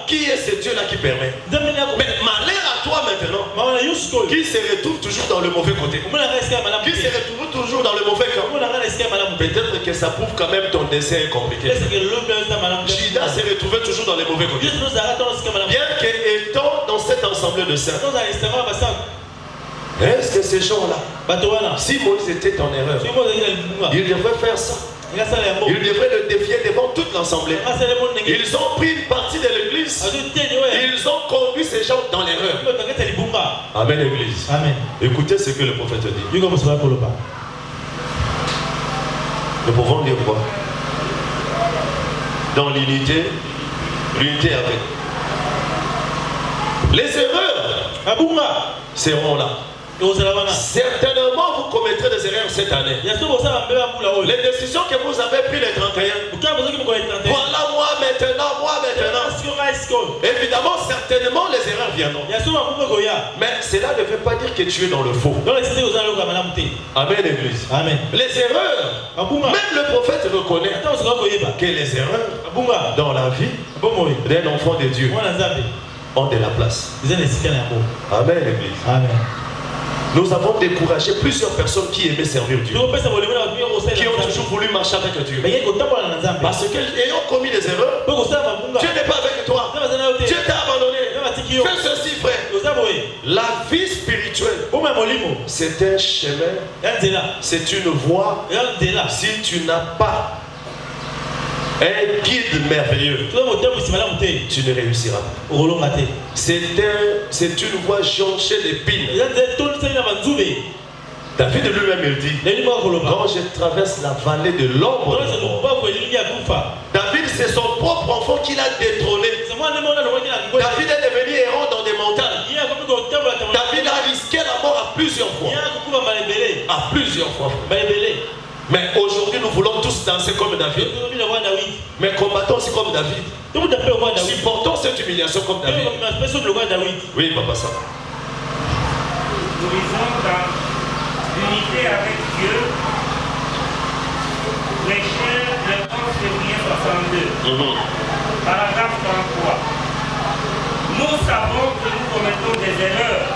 Qui est ce Dieu-là qui permet? Mais malheur à toi maintenant, qui se retrouve toujours dans le mauvais côté, qui se retrouve toujours dans le mauvais camp. Peut-être que ça prouve quand même ton dessein est compliqué. Judas se retrouvait toujours dans les mauvais côtés. Bien qu'étant dans cet ensemble de saints, est-ce que ces gens-là, si Moïse était en erreur, il devrait faire ça? Il devrait le défier devant toute l'assemblée. Ils ont pris une partie de l'église. Ils ont conduit ces gens dans l'erreur. Amen, l'église. Écoutez ce que le prophète dit. Nous pouvons dire quoi? Dans l'unité avec. Les erreurs seront là. Certainement vous commettrez des erreurs cette année. Les décisions que vous avez prises les 31. Voilà moi maintenant. Évidemment, certainement les erreurs viendront. Mais cela ne veut pas dire que tu es dans le faux. Amen, église. Amen. Les erreurs, même le prophète reconnaît que les erreurs dans la vie d'un enfant de Dieu ont de la place. Amen, église. Amen. Nous avons découragé plusieurs personnes qui aimaient servir Dieu. qui ont toujours voulu marcher avec Dieu. Parce qu'ayant commis des erreurs, Dieu n'est pas avec toi. Dieu t'a abandonné. Fais ceci, frère. La vie spirituelle, c'est un chemin, c'est une voie. Si tu n'as pas un guide merveilleux, tu ne réussiras pas. C'est une voie jonchée d'épines. David lui-même il dit, quand je traverse la vallée de l'ombre de la mort. David, c'est son propre enfant qu'il a détrôné. David est devenu errant dans des montagnes. David a risqué la mort à plusieurs fois. À plusieurs fois. Mais aujourd'hui, nous voulons tous danser comme David. Mais combattons aussi comme David. Supportons cette humiliation comme David. Oui, papa, ça. Nous lisons dans l'unité avec Dieu, Pécheur, le 11 février 62. Paragraphe 33. Nous savons que nous commettons des erreurs.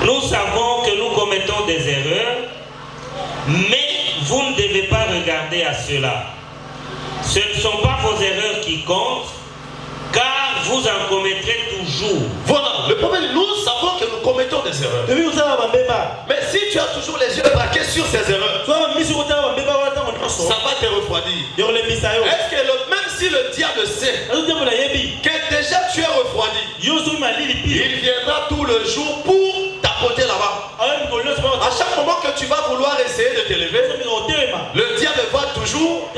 Nous savons que nous commettons des erreurs, mais vous ne devez pas regarder à cela. Ce ne sont pas vos erreurs qui comptent, car vous en commettrez toujours. Voilà, le problème, nous savons que nous commettons des erreurs. Mais si tu as toujours les yeux braqués sur ces erreurs, ça va te refroidir. Est-ce que même si le diable sait que déjà tu es refroidi, il viendra tout le jour pour t'apporter là-bas. À chaque moment que tu vas vouloir essayer de t'élever, le diable va toujours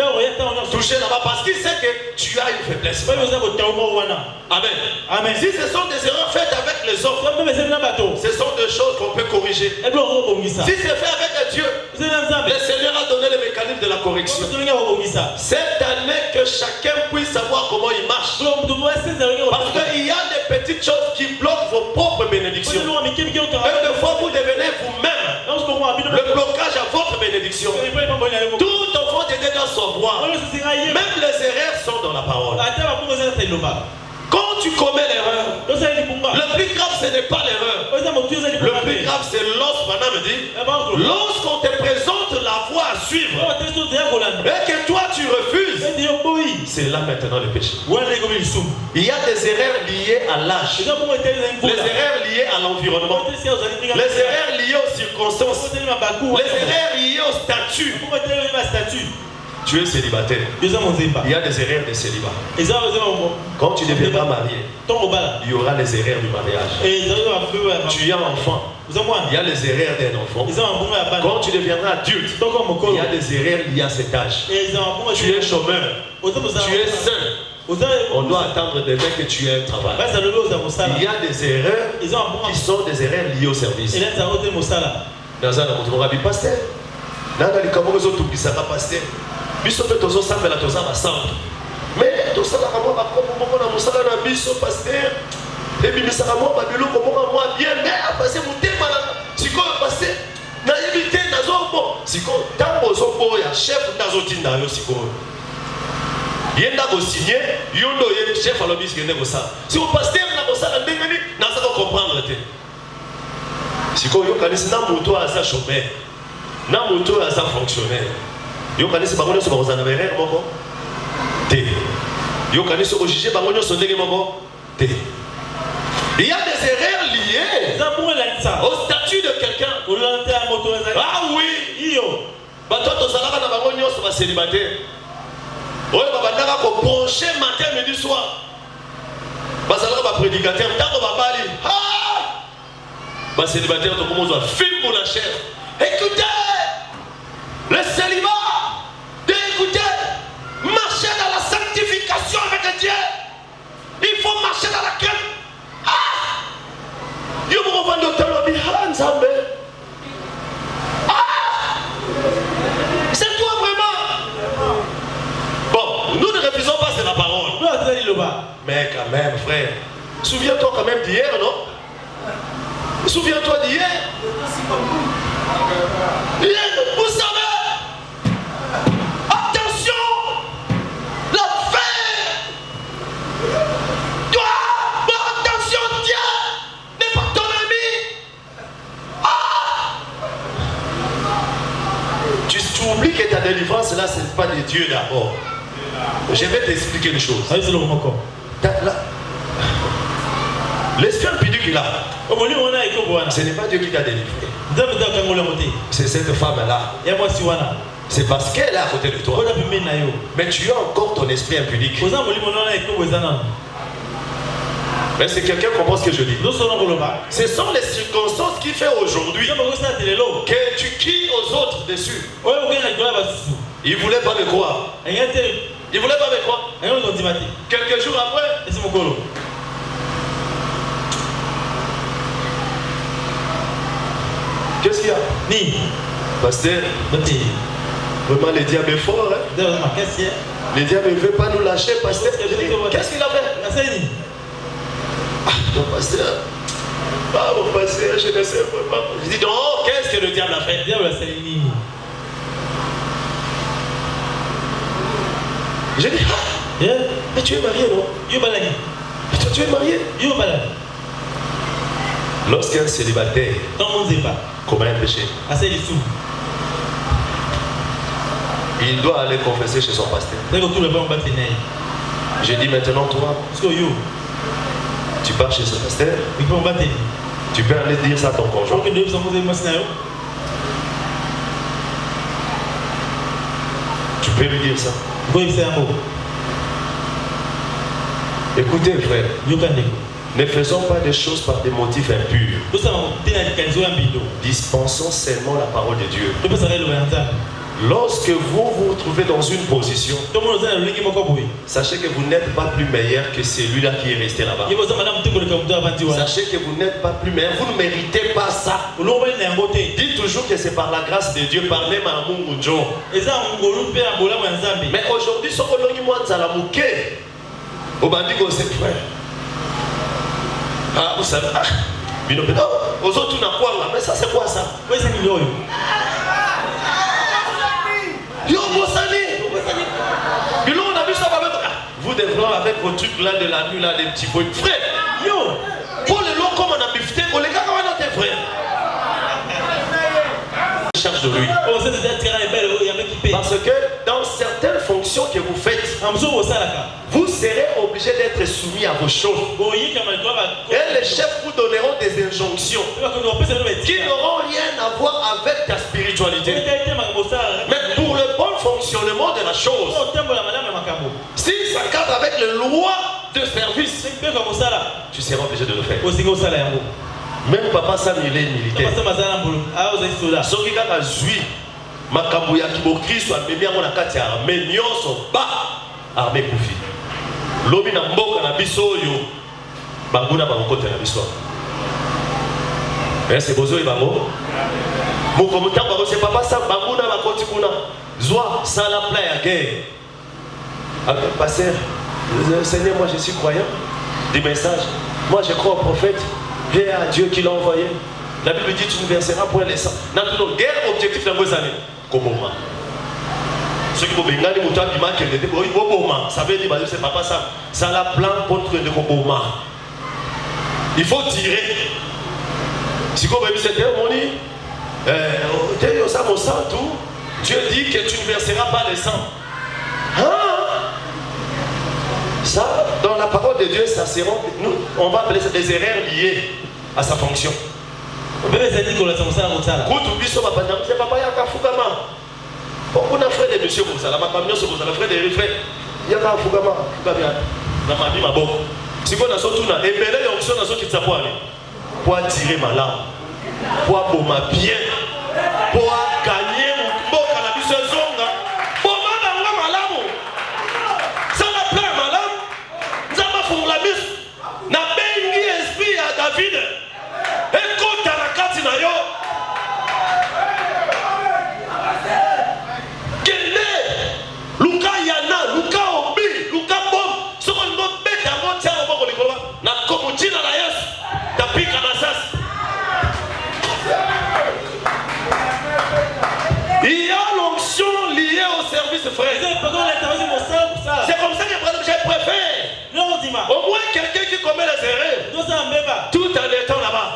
toucher là-bas parce qu'il sait que tu as une faiblesse. Amen. Amen. Si ce sont des erreurs faites avec les autres, ce sont des choses qu'on peut corriger. Si c'est fait avec Dieu, le Seigneur a donné le mécanisme de la correction. Cette année, que chacun puisse savoir comment il marche. Parce qu'il y a des petites choses qui bloquent vos propres bénédictions. Et des fois, vous devenez vous-même le blocage à votre bénédiction. Tout enfant de Dieu doit savoir. Même les erreurs sont dans la parole. Quand tu commets l'erreur, le plus grave ce n'est pas l'erreur. Le plus grave c'est lorsqu'on te présente la voie à suivre et que toi tu refuses. C'est là maintenant le péché. Il y a des erreurs liées à l'âge, les erreurs liées à l'environnement, les erreurs liées aux circonstances, les erreurs liées au statut. Tu es célibataire. Il y a des erreurs de célibat. Quand tu deviendras marié, il y aura les erreurs du mariage. Tu es enfant. Il y a les erreurs d'un enfant. Quand tu deviendras adulte, il y a des erreurs liées à cet âge. Tu es chômeur. Tu es seul. On doit attendre demain que tu aies un travail. Il y a des erreurs qui sont des erreurs liées au service. Biso pe tozo sambela toza basamba. Mais to sala kamo ba komo moko na musala na biso pasteur. Et bi misaka mo ba biloko moko mo bien mais passer mutema na siko passer na yebite na zombo siko tambo zombo ya chef na zotinda yo siko. Yenda ko signer yondo ye chef alobi sikende ko sa. Si o pasteur na ko sala ndengani na sa ko comprendre te. Siko yo kanisi na moto asa chômeur. Na moto asa fonctionnaire. Yo kanisi bango nyonso bakozana erreur moko te. Yo kanisi ojuger bango nyonso ndenge moko te. Il y a des erreurs liées au statut de quelqu'un. Ah oui. Bato tozalaka na bango nyonso ba célibataire. Oyo babandaka ko brancher matin midi soir. Bazalaka ba prédicateur tango babali. Ah! Ba célibataire to komo zo film pour la chair. Écoutez, le célibat, d'écouter, marcher dans la sanctification avec Dieu. Il faut marcher dans la crainte. Ah! Dieu me revend de Talobi, Hanzambe. Ah! C'est toi vraiment. Bon, nous ne refusons pas, c'est la parole. Mais quand même, frère, souviens-toi quand même d'hier, non? Souviens-toi d'hier. Vous savez, attention, l'affaire, toi, attention, Dieu n'est pas ton ami. Ah! oublies que ta délivrance là, ce n'est pas de Dieu d'abord. Je vais t'expliquer une chose. L'esprit impudique là, ce n'est pas Dieu qui t'a délivré. C'est cette femme-là. C'est parce qu'elle est à côté de toi. Mais tu as encore ton esprit impudique. Mais c'est quelqu'un qui comprend ce que je dis. Ce sont les circonstances qui font aujourd'hui que tu cries aux autres dessus. Ils ne voulaient pas me croire. Ils ne voulaient pas me croire. Quelques jours après, qu'est-ce qu'il y a? Pasteur, vraiment le diable est fort. Hein? Le diable ne veut pas nous lâcher, pasteur. Qu'est-ce qu'il a fait? Mon pasteur, mon pasteur, je ne sais pas. Je dis donc, qu'est-ce que le diable a fait? Je dis, mais tu es marié, non? Mais toi, tu es marié? Lorsqu'un célibataire commet un péché, il doit aller confesser chez son pasteur. Je dis maintenant, toi, tu pars chez ce pasteur, tu peux aller dire ça à ton conjoint. Tu peux lui dire ça. Écoutez, frère, ne faisons pas des choses par des motifs impurs. Dispensons seulement la parole de Dieu. Lorsque vous vous trouvez dans une position, sachez que vous n'êtes pas plus meilleur que celui-là qui est resté là-bas. Sachez que vous n'êtes pas plus meilleur. Vous ne méritez pas ça. Dites toujours que c'est par la grâce de Dieu. Parlez à Mungunjo. Mais aujourd'hui, ce qu'on a dit, au bandit, c'est frère. Ah, vous savez, aux autres, on a quoi là? Mais ça, c'est quoi ça? Vous devrez avec vos trucs là de la nuit là, des petits boys. Frère, pour le long comme on a bifté, on les gars, comment on est frère? Cherche de lui. Parce que dans certaines fonctions que vous faites, vous serez obligé d'être soumis à vos choses. Et les chefs vous donneront des injonctions qui n'auront rien à voir avec ta spiritualité. Mais pour le bon fonctionnement de la chose, si ça cadre avec les lois de service, tu seras obligé de le faire. Même papa Sam il est militaire. Ce qui a joué, makambo ya kibokristo amemi yango na kati ya armée nyonso ba armée kufi. Lobi na mboka na biso oyo banguna bakokota na biso. C'est bozo et bango. Moko mutango bako c'est papa Sam banguna bakoti kuna. Zwa sala plein ya guerre. Pasteur, Seigneur, moi je suis croyant. Des messages. Moi je crois au prophète. Et à Dieu qui l'a envoyé. La Bible dit tu ne verseras point les sangs. Dans toute guerre, objectif dans vos années. Comment? Ceux qui vont venir, ils vont dire que ça veut dire que c'est papa ça. Ça la plan contre le Koboma. Il faut tirer. Si vous avez cette harmonie, Dieu dit que tu ne verseras pas les sangs. Ça, dans la parole de Dieu, ça sera, nous, on va appeler ça des erreurs liées à sa fonction. C'est papa yaka fukama. On a frère de monsieur Boussa, la mamie se Boussa, la frère de frère. Yaka fukama, fukama. La mamie ma bon. Si on a surtout na embelé l'onction dans ce qui s'appoile. Pour attirer ma larme, pour bomber bien, pour gagner mon beau cannabis zonga. Pour ma malamu. Ça la plaît malamu. Zama pour la mise. Na bengi esprit à David. Et quand à la carte na yo. Luka yana, Luka obi, Luka bom. Ce qu'on doit mettre à mon tiers au bord de l'école. Na komutina la yes. Tapika na sas. Il y a l'onction liée au service frère. C'est comme ça que je préfère. Au moins quelqu'un qui commet les erreurs. Tout en étant là-bas.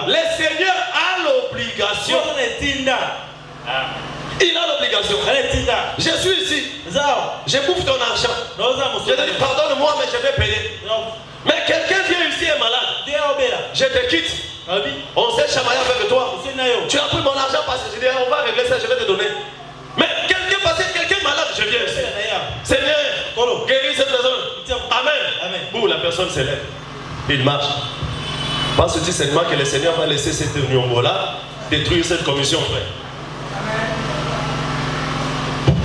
Le Seigneur a l'obligation Il a l'obligation. Je suis ici. Je bouffe ton argent. Je te dis pardonne-moi, mais je vais payer. Mais quelqu'un vient ici et est malade. Je te quitte. On s'est chamaillé avec toi. Tu as pris mon argent parce que je dis on va régler ça, je vais te donner. Mais parce que quelqu'un est malade, je viens ici. Seigneur, guéris cette personne. Amen. Pour la personne se lève. Il marche. Parce que seulement que le Seigneur va laisser cette union-là détruire cette commission, frère.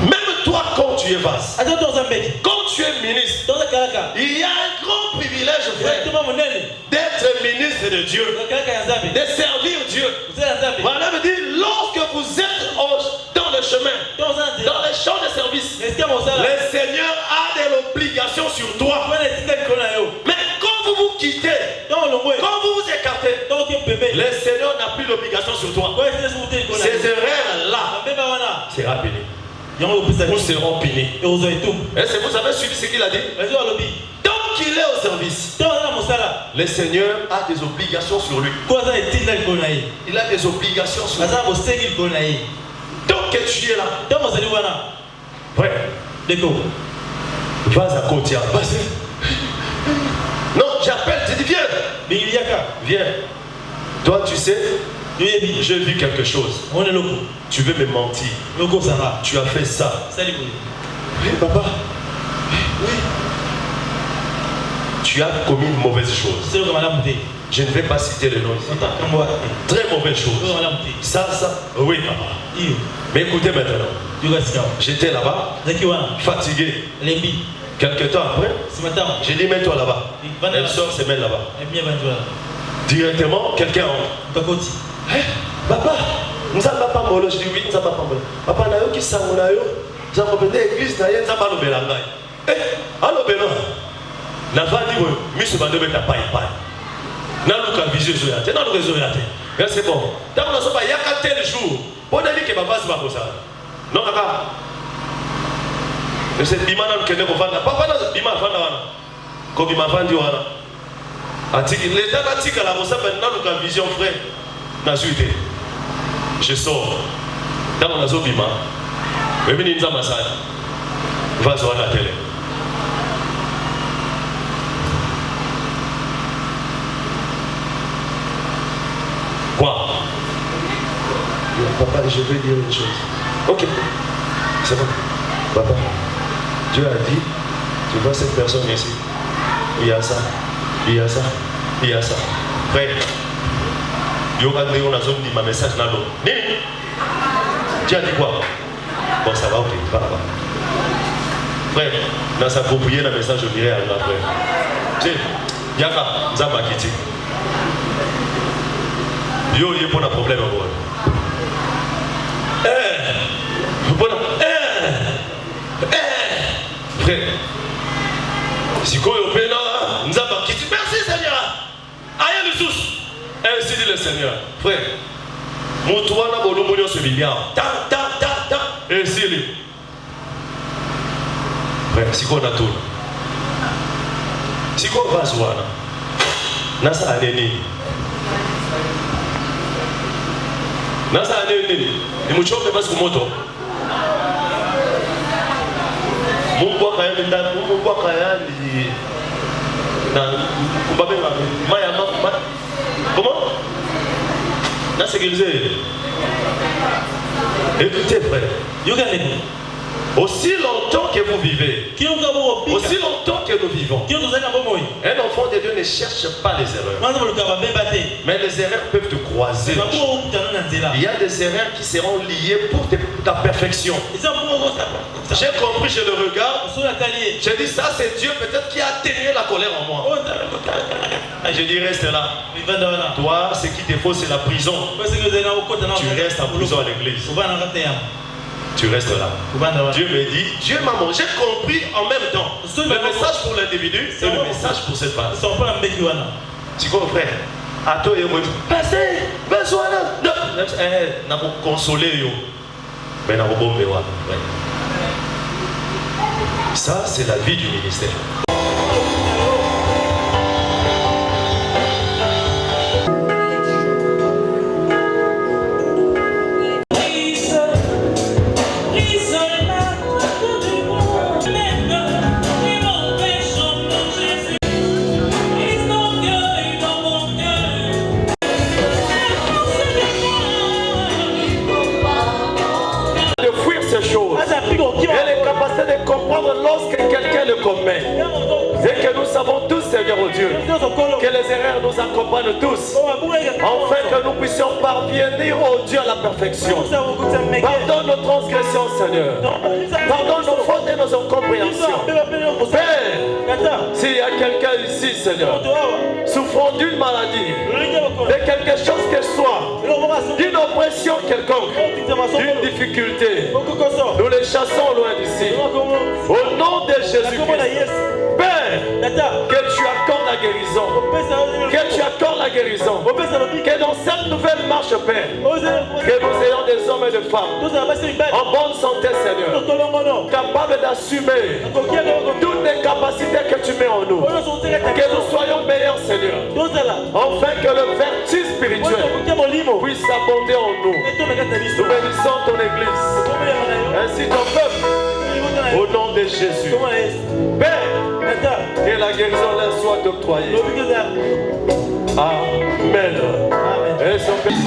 Même toi, quand tu es vaste, quand tu es ministre, il y a un grand privilège, frère, d'être ministre de Dieu, de servir Dieu. Voilà, me dit, lorsque vous êtes dans le chemin, dans les champs de service, le Seigneur a de l'obligation sur toi. Mais quand vous vous quittez, quand vous vous écartez, le Seigneur n'a plus l'obligation sur toi. Ces erreurs-là sera puni. Nous serons punis. Est-ce que vous avez suivi ce qu'il a dit? Tant qu'il est au service, le Seigneur a des obligations sur lui. Il a des obligations sur lui. Tant que tu es là, ouais. Vas à côté. Non, j'appelle, je dis viens. Viens. Toi, tu sais, j'ai vu quelque chose. Tu veux me mentir. Tu as fait ça. Oui, papa. Oui. Tu as commis une mauvaise chose. Je ne vais pas citer le nom. Très mauvaise chose. Ça. Oui, papa. Mais écoutez maintenant. J'étais là-bas, fatigué. Quelque temps après, j'ai dit mets-toi là-bas. Elle sort, se met là-bas. Directement, quelqu'un entre. Papa, nous avons pas molo. Je dis oui, nous avons pas molo. Papa, nous avons qui s'en va. Nous avons fait l'église, nous avons pas le bélangaï. Allô, Bélan. Nous avons dit, mais ce bandit est pas épargne. Nous avons le visé sur la tête. Nous avons le réseau sur la tête. Mais c'est bon. Tant qu'on a pas, il y a qu'un tel jour. On a dit que papa, c'est pas comme ça. Non, papa. Mais c'est Bima qui est venu vendre. Papa, Bima vend. Comme Bima vend, il y a l'État a dit que la Rosa maintenant nous avons vision frère. Je sors. Dans mon azo Bima. Je vais venir dans ma salle. Va sur la télé. Quoi? Papa, je vais dire une chose. Ok. C'est bon. Papa, Dieu a dit, tu vois cette personne ici. Il y a ça. Il y a ça. Il y a ça. Frère, il y aura une zone qui m'a message dans l'eau. Tu as dit quoi? Bon, ça va, ok, va. Frère, dans sa propriété, le message, je dirais à la frère. Tu sais, Yaka, Zama Kiti. Yo, il y a pas de problème à voir. Frère, si vous avez merci Seigneur. Aïe le sous. Ainsi dit le Seigneur. Frère, mon toit n'a pas de moyen sur milliard. Et si lui. Frère, si vous avez tout. Si vous avez besoin, nasa aneni. Nasa aneni. Et mon choc est pas sur moto. Mon comment? La sécurité. Écoutez, frère. Aussi longtemps que vous vivez, aussi longtemps que nous vivons, un enfant de Dieu ne cherche pas les erreurs. Mais les erreurs peuvent te croiser. Il y a des erreurs qui seront liées pour ta perfection. J'ai compris, je le regarde. J'ai dit ça, c'est Dieu peut-être qui a atténué la colère en moi. Je dis reste là. Toi, ce qui te faut, c'est la prison. Tu restes en prison à l'église. Tu restes là. Dieu me dit, Dieu m'a mangé. J'ai compris en même temps le message pour l'individu et le message pour cette femme. Tu comprends, frère? À toi et moi, passez, besoin là. N'a pas consolé, mais n'a pas bombé. Ça, c'est la vie du ministère. comprendre lorsque quelqu'un le commet. Et que nous savons tous, Seigneur oh Dieu, que les erreurs nous accompagnent tous, afin que nous puissions parvenir, oh Dieu, à la perfection. Pardonne nos transgressions, Seigneur. Pardonne nos fautes et nos incompréhensions. Père, s'il y a quelqu'un ici, Seigneur, souffrant d'une maladie, de quelque chose que soit, d'une oppression quelconque, d'une difficulté, nous les chassons loin d'ici. Au nom de Jésus-Christ. Père, que tu accordes la guérison. Que tu accordes la guérison. Que dans cette nouvelle marche, Père, que nous ayons des hommes et des femmes en bonne santé, Seigneur, capables d'assumer toutes les capacités que tu mets en nous. Que nous soyons meilleurs, Seigneur, afin que le vertu spirituel puisse abonder en nous. Nous bénissons ton Église, ainsi ton peuple, au nom de Jésus. Père, que la guérison leur soit octroyée. Amen. Et son Père.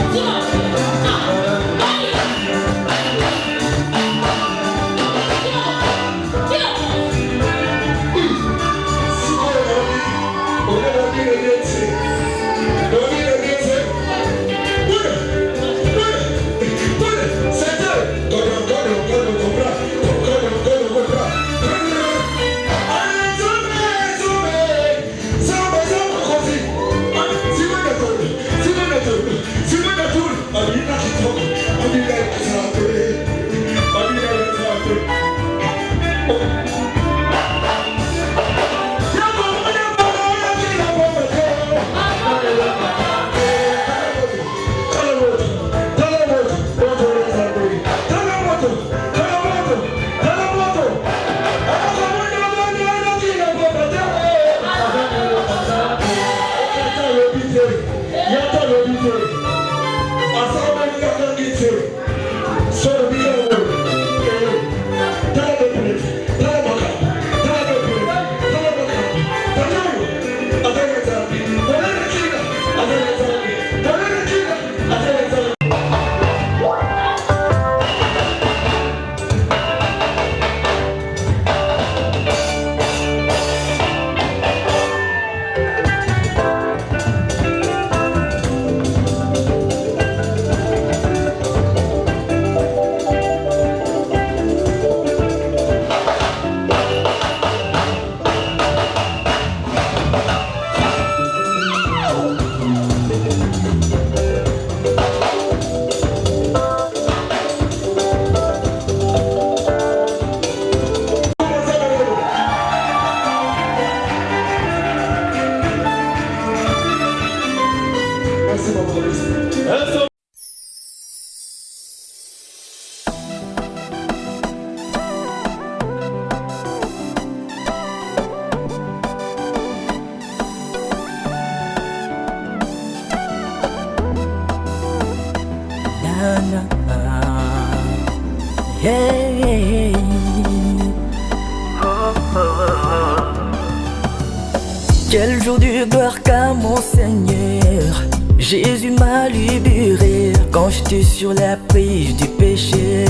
Quel jour du gloire qu'à mon Seigneur, Jésus m'a libéré quand j'étais sur la prise du péché.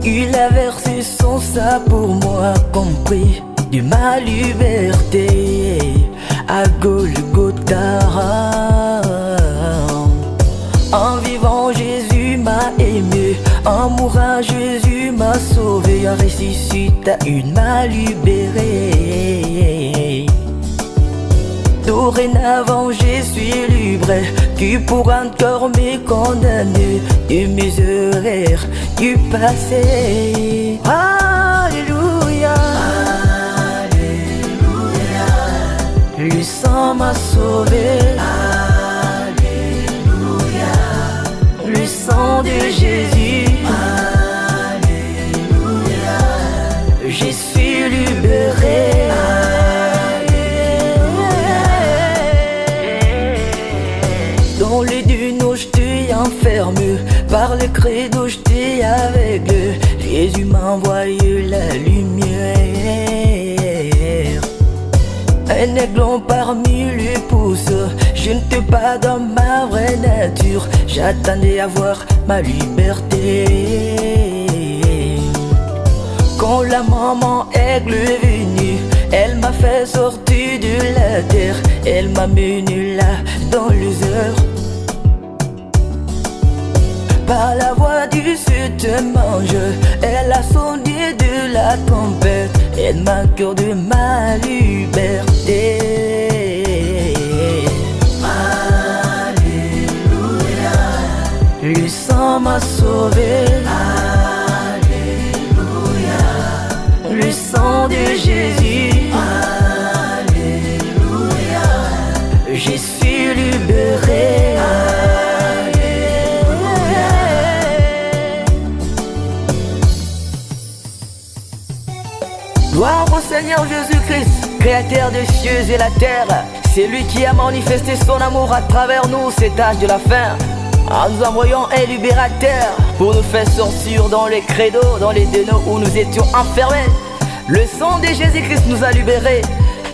Il a versé son sang pour moi, compris de ma liberté à Golgotha. En vivant, Jésus m'a aimé. En mourant, Jésus m'a sauvé. En ressuscitant, il m'a libéré. Dorénavant, je suis libre. Tu pourras encore me condamner de mes erreurs du passé. Alléluia. Alléluia. Le sang m'a sauvé. Le sang de Jésus. Alléluia. Je suis libéré. Alléluia. Dans les dunes je t'ai enfermé, par le credo je t'ai aveugle. Jésus m'a envoyé la lumière. Un aiglon parmi les pousses, je ne t'ai pas dans ma vraie nature. J'attendais à voir ma liberté. Quand la maman aigle est venue, elle m'a fait sortir de la terre, elle m'a mené là dans les heures. Par la voix du mange, elle a sonné de la trompette, elle m'accorde ma liberté. Alléluia, le sang m'a sauvé. Alléluia, le sang de Jésus. Alléluia, je suis libéré. Gloire au Seigneur Jésus-Christ, créateur des cieux et la terre. C'est lui qui a manifesté son amour à travers nous, cet âge de la fin, en nous envoyant un libérateur pour nous faire sortir dans les créneaux, dans les dénaux où nous étions enfermés. Le sang de Jésus-Christ nous a libérés.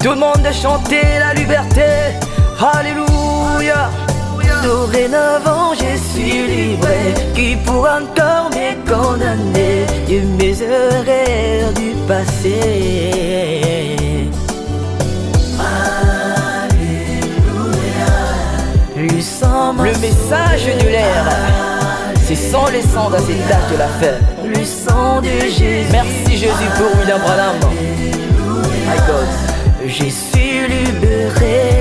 Tout le monde chanter la liberté. Alléluia. Dorénavant je suis libre, qui pourra encore me condamner de mes erreurs du passé. Alléluia. Le message annulaire, c'est sans les sangs dans cet âge de la fin. Le sang de Jésus. Merci Jésus pour William Branham. My God, je suis libéré.